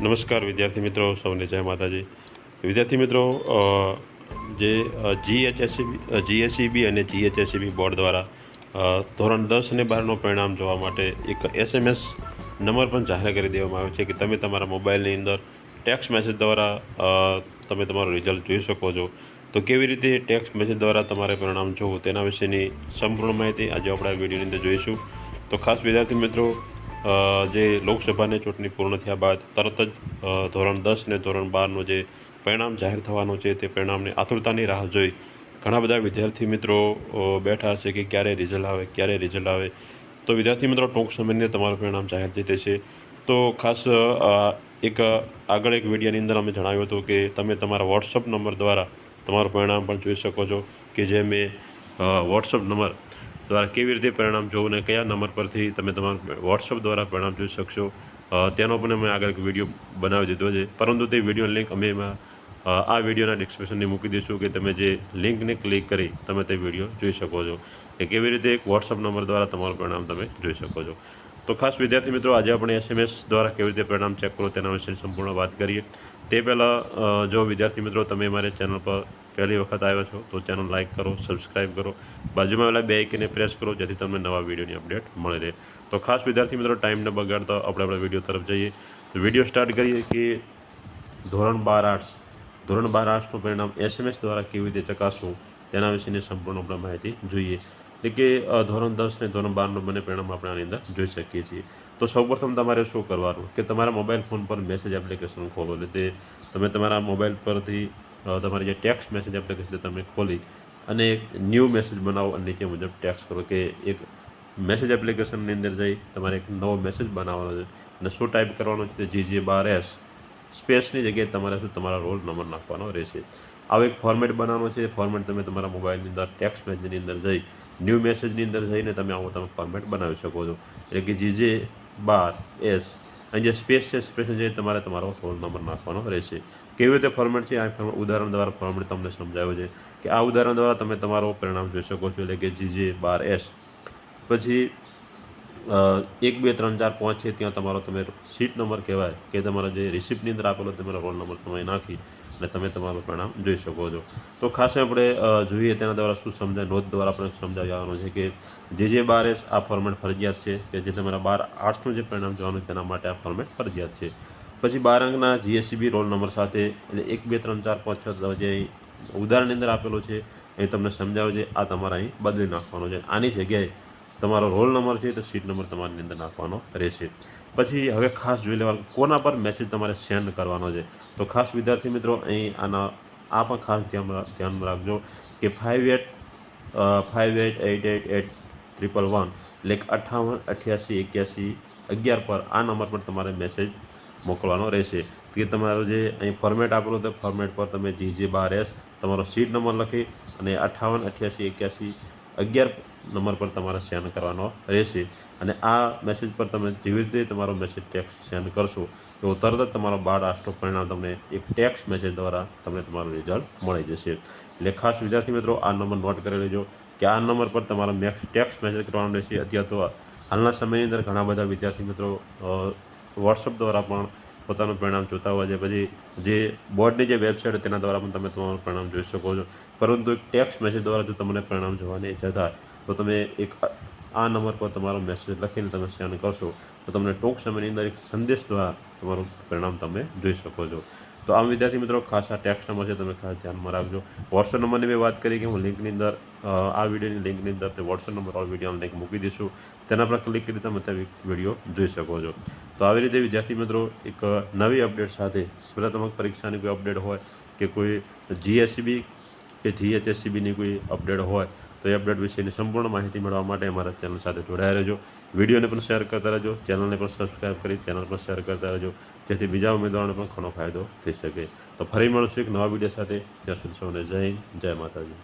નમસ્કાર વિદ્યાર્થી મિત્રો, સૌને જય માતાજી. વિદ્યાર્થી મિત્રો, જે જીએસઈબી અને જીએચએસઈબી બોર્ડ દ્વારા ધોરણ 10 અને 12નું પરિણામ જોવા માટે એક SMS નંબર પણ જાહેર કરી દેવામાં આવ્યો છે કે તમે તમારા મોબાઈલની અંદર ટેક્સ્ટ મેસેજ દ્વારા તમે તમારું રિઝલ્ટ જોઈ શકો છો. તો કેવી રીતે ટેક્સ્ટ મેસેજ દ્વારા તમારે પરિણામ જોવું તેના વિશેની સંપૂર્ણ માહિતી આજે આપણે આ વિડીયોની અંદર જોઈશું. તો ખાસ વિદ્યાર્થી મિત્રો, જે લોકસભાની ચૂંટણી પૂર્ણ થયા બાદ તરત જ ધોરણ 10 અને ધોરણ 12નું જે પરિણામ જાહેર થવાનું છે તે પરિણામની આતુરતાની રાહ જોઈ ઘણા બધા વિદ્યાર્થી મિત્રો બેઠા છે કે ક્યારે રિઝલ્ટ આવે. તો વિદ્યાર્થી મિત્રો, ટૂંક સમયની તમારું પરિણામ જાહેર થઈ જશે. તો ખાસ આગળ એક વિડીયોની અંદર અમે જણાવ્યું હતું કે તમે તમારા વોટ્સઅપ નંબર દ્વારા તમારું પરિણામ પણ જોઈ શકો છો, કે જે મેં વોટ્સઅપ નંબર દ્વારા કેવી રીતે પરિણામ જોવું અને કયા નંબર પરથી તમે તમારું વોટ્સઅપ દ્વારા પરિણામ જોઈ શકશો તેનો પણ અમે આગળ એક વિડીયો બનાવી દીધો છે. પરંતુ તે વિડીયોની લિંક અમે એમાં આ વિડીયોના ડિસ્ક્રિપ્શનની મૂકી દઈશું કે તમે જે લિંકને ક્લિક કરી તમે તે વિડીયો જોઈ શકો છો કે કેવી રીતે એક વોટ્સઅપ નંબર દ્વારા તમારું પરિણામ તમે જોઈ શકો છો. તો ખાસ વિદ્યાર્થી મિત્રો, આજે આપણે SMS દ્વારા કેવી રીતે પરિણામ ચેક કરો તેના વિશે સંપૂર્ણ વાત કરીએ. તે પહેલાં જો વિદ્યાર્થી મિત્રો તમે મારી ચેનલ પર પહેલી વખત આવ્યા છો તો ચેનલ લાઇક કરો, સબસ્ક્રાઈબ કરો, બાજુમાં આવેલા બે આઇકનને પ્રેસ કરો જેથી તમને નવા વિડીયોની અપડેટ મળી રહે. તો ખાસ વિદ્યાર્થી મિત્રો, ટાઈમ ન બગાડતા આપણે આપણા વિડીયો તરફ જઈએ. તો વિડીયો સ્ટાર્ટ કરીએ કે ધોરણ 12 આર્ટ્સનું પરિણામ SMS દ્વારા કેવી રીતે ચકાસવું તેના વિશેની સંપૂર્ણ આપણે માહિતી જોઈએ. એટલે કે ધોરણ 10 અને ધોરણ 12નું બંને પરિણામ આપણે આની અંદર જોઈ શકીએ છીએ. તો સૌપ્રથમ તમારે શું કરવાનું કે તમારા મોબાઈલ ફોન પર મેસેજ એપ્લિકેશન ખોલો. એટલે તે તમે તમારા મોબાઈલ પરથી તમારી જે ટેક્સ્ટ મેસેજ એપ્લિકેશન તમે ખોલી અને એક ન્યૂ મેસેજ બનાવો અને નીચે મુજબ ટેક્સ્ટ કરો કે એક મેસેજ એપ્લિકેશનની અંદર જઈ તમારે એક નવો મેસેજ બનાવવાનો છે અને શું ટાઈપ કરવાનો છે તે GJ12S સ્પેસની જગ્યાએ તમારે તમારા રોલ નંબર નાખવાનો રહેશે. આવો એક ફોર્મેટ બનાવવાનો છે. ફોર્મેટ તમે તમારા મોબાઈલની અંદર ટેક્સ્ટ મેસેજની અંદર જઈ ન્યૂ મેસેજની અંદર જઈને તમે ફોર્મેટ બનાવી શકો છો. એટલે કે GJ12S અહીં જે સ્પેસ છે, સ્પેસની જગ્યાએ તમારે તમારો રોલ નંબર નાખવાનો રહેશે. કેવી રીતે ફોર્મેટ છે, આ ઉદાહરણ દ્વારા ફોર્મેટ તમને સમજાવ્યું છે કે આ ઉદાહરણ દ્વારા તમે તમારો પરિણામ જોઈ શકો છો. એટલે કે GJ12S પછી 1 2 3 4 5 છે ત્યાં તમારો તમે સીટ નંબર કહેવાય કે તમારા જે રિસિપ્ટની અંદર આપેલો તમારો રોલ નંબર તમે નાખી અને તમે તમારું પરિણામ જોઈ શકો છો. તો ખાસ આપણે જોઈએ તેના દ્વારા શું સમજાય, નોંધ દ્વારા આપણે સમજાવી આવવાનું છે કે GJ12S આ ફોર્મેટ ફરજિયાત છે કે જે તમારા 12 આર્ટ્સનું જે પરિણામ જોવાનું તેના માટે આ ફોર્મેટ ફરજિયાત છે. પછી 12 અંકના GSEB રોલ નંબર સાથે એટલે 1 2 3 4 5 6 જે ઉદાહરણની અંદર આપેલો છે એ તમને સમજાવે છે, આ તમારે અહીં બદલી નાખવાનો છે. આની જગ્યાએ તમારો રોલ નંબર છે તો સીટ નંબર તમારી અંદર નાખવાનો રહેશે. પછી હવે ખાસ જોઈ લેવાનું કોના પર મેસેજ તમારે સેન્ડ કરવાનો છે. તો ખાસ વિદ્યાર્થી મિત્રો, અહીં આ પણ ખાસ ધ્યાન રાખજો કે 58888811 એટલે કે 58 88 81 11 પર આ નંબર પર તમારે મેસેજ મોકલવાનો રહેશે. કે તમારો જે અહીં ફોર્મેટ આપેલો તો ફોર્મેટ પર તમે GJ12S તમારો સીટ નંબર લખી અને 58 88 81 11 નંબર પર તમારે સેન્ડ કરવાનો રહેશે. અને આ મેસેજ પર તમે જેવી રીતે તમારો મેસેજ ટેક્સ્ટ સેન્ડ કરશો તો તરત જ તમારો 12 આર્ટ્સનું પરિણામ તમને એક ટેક્સ્ટ મેસેજ દ્વારા તમને તમારું રિઝલ્ટ મળી જશે. એટલે ખાસ વિદ્યાર્થી મિત્રો, આ નંબર નોટ કરી લેજો કે આ નંબર પર તમારો ટેક્સ્ટ મેસેજ કરવાનો રહેશે. અત્યારે તો હાલના સમયની અંદર ઘણા બધા વિદ્યાર્થી મિત્રો વોટ્સઅપ દ્વારા પણ પોતાનું પરિણામ જોતા હોય છે. પછી જે બોર્ડની જે વેબસાઇટ તેના દ્વારા પણ તમે તમારું પરિણામ જોઈ શકો છો. પરંતુ એક ટેક્સ્ટ મેસેજ દ્વારા જો તમને પરિણામ જોવાની ઈચ્છા થાય તો તમે એક આ નંબર પર તમારો મેસેજ લખીને તમે સેન્ડ કરશો તો તમને ટૂંક સમયની અંદર એક સંદેશ દ્વારા તમારું પરિણામ તમે જોઈ શકો છો. તો આમ વિદ્યાર્થી મિત્રો, ખાસ આ ટેક્સ્ટ નંબર છે તમે ખાસ ધ્યાનમાં રાખજો. વોટ્સઅપ નંબરની મેં વાત કરી કે હું લિંકની અંદર આ વિડીયોની લિંકની અંદર તે વોટ્સઅપ નંબર વાળો વિડીયોની લિંક મૂકી દઈશું. તેના પર ક્લિક કરી તમે તે વિડીયો જોઈ શકો છો. તો આવી રીતે વિદ્યાર્થી મિત્રો, એક નવી અપડેટ સાથે સ્પર્ધાત્મક પરીક્ષાની કોઈ અપડેટ હોય કે કોઈ GSEB કે GHSEBની કોઈ અપડેટ હોય તો એ અપડેટ વિશેની સંપૂર્ણ માહિતી મેળવવા માટે અમારા ચેનલ સાથે જોડાયા રહેજો. વિડીયોને પણ શેર કરતા રહેજો, ચેનલને પણ સબસ્ક્રાઈબ કરી ચેનલ પણ શેર કરતા રહેજો જેથી બીજા ઉમેદવારોને પણ ઘણો ફાયદો થઈ શકે. તો ફરી મળશું એક નવા વિડીયો સાથે. ત્યાં સુધી સૌને જય હિન્દ, જય માતાજી.